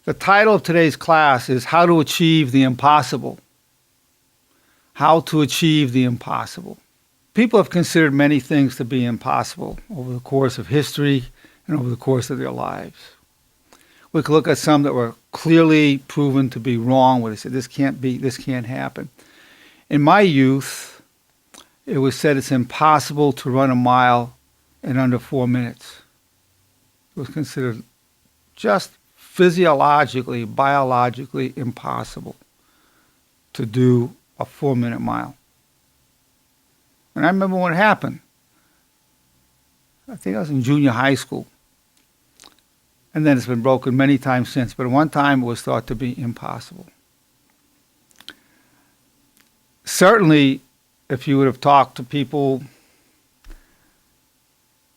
The title of today's class is How to Achieve the Impossible. How to achieve the impossible. People have considered many things to be impossible over the course of history and over the course of their lives. We could look at some that were clearly proven to be wrong, where they said, this can't happen. In my youth, it was said it's impossible to run a mile in under 4 minutes. It was considered just physiologically, biologically impossible to do a 4-minute mile. And I remember when it happened. I think I was in junior high school. And then it's been broken many times since. But at one time it was thought to be impossible. Certainly, if you would have talked to people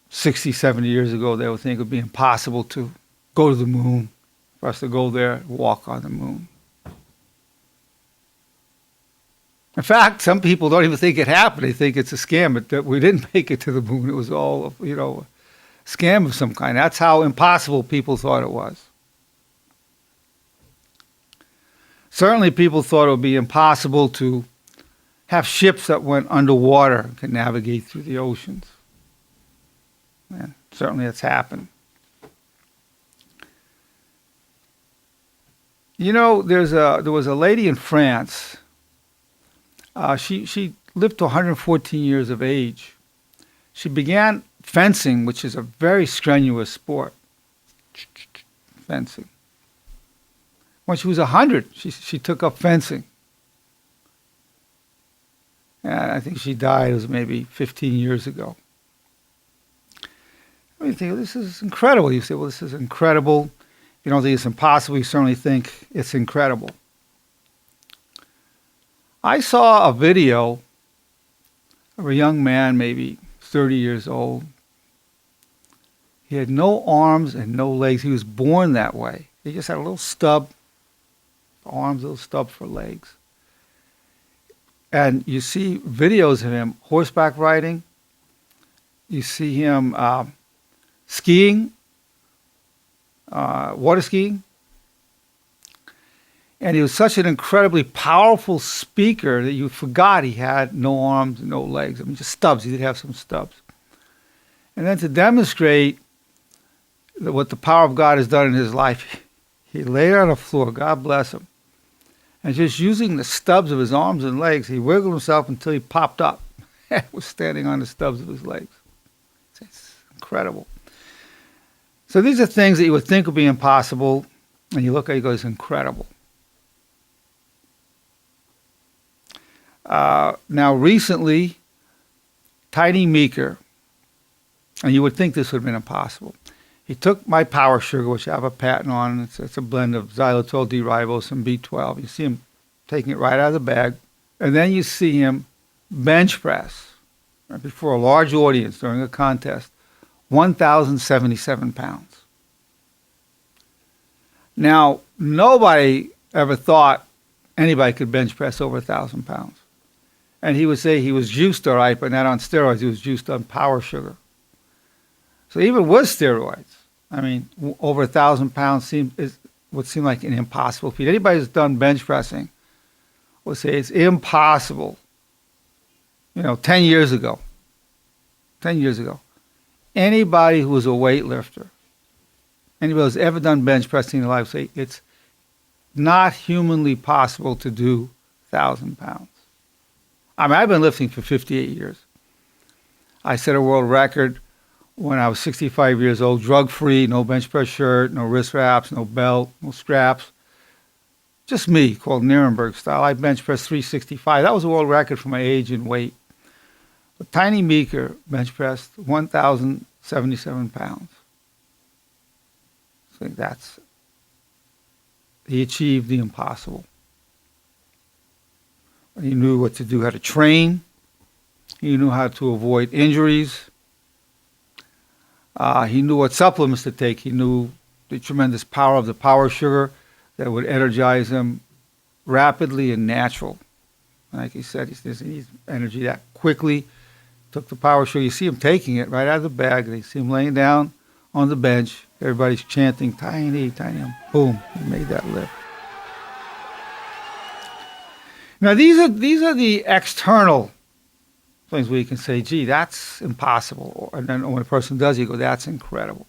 60, 70 years ago, they would think it would be impossible to go to the moon, for us to go there and walk on the moon. In fact, some people don't even think it happened. They think it's a scam, but that we didn't make it to the moon. It was all, a scam of some kind. That's how impossible people thought it was. Certainly people thought it would be impossible to have ships that went underwater and could navigate through the oceans. And certainly it's happened. There was a lady in France. She lived to 114 years of age. She began fencing, which is a very strenuous sport. Fencing. When she was 100, she took up fencing. And I think she died, it was maybe 15 years ago. You think, this is incredible. You say, well, this is incredible. You don't think it's impossible. You certainly think it's incredible. I saw a video of a young man, maybe 30 years old. He had no arms and no legs. He was born that way. He just had a little stub for arms, a little stub for legs. And you see videos of him horseback riding. You see him skiing, water skiing. And he was such an incredibly powerful speaker that you forgot he had no arms and no legs. I mean, just stubs. He did have some stubs. And then to demonstrate what the power of God has done in his life, he laid on the floor, God bless him, and just using the stubs of his arms and legs, he wiggled himself until he popped up and was standing on the stubs of his legs. It's incredible. So these are things that you would think would be impossible, and you look at it and go, it's incredible. Now, recently, Tiny Meeker, and you would think this would have been impossible. He took my power sugar, which I have a patent on. It's a blend of xylitol, D-ribose, and B12. You see him taking it right out of the bag. And then you see him bench press right before a large audience during a contest, 1,077 pounds. Now, nobody ever thought anybody could bench press over 1,000 pounds. And he would say he was juiced all right, but not on steroids. He was juiced on power sugar. So even with steroids, I mean, over 1,000 pounds would seem like an impossible feat. Anybody who's done bench pressing will say it's impossible. 10 years ago, anybody who was a weightlifter, anybody who's ever done bench pressing in their life, say it's not humanly possible to do 1,000 pounds. I mean, I've been lifting for 58 years. I set a world record when I was 65 years old, drug-free, no bench press shirt, no wrist wraps, no belt, no straps. Just me, called Nerenberg style. I bench pressed 365. That was a world record for my age and weight. But Tiny Meeker bench pressed 1,077 pounds. I think he achieved the impossible. He knew what to do, how to train. He knew how to avoid injuries. He knew what supplements to take. He knew the tremendous power of the power sugar that would energize him rapidly and natural. Like he said, he needs energy that quickly. Took the power sugar. You see him taking it right out of the bag. You see him laying down on the bench. Everybody's chanting, tiny, tiny. Boom, he made that lift. Now, these are the external things where you can say, gee, that's impossible. And then when a person does, you go, that's incredible.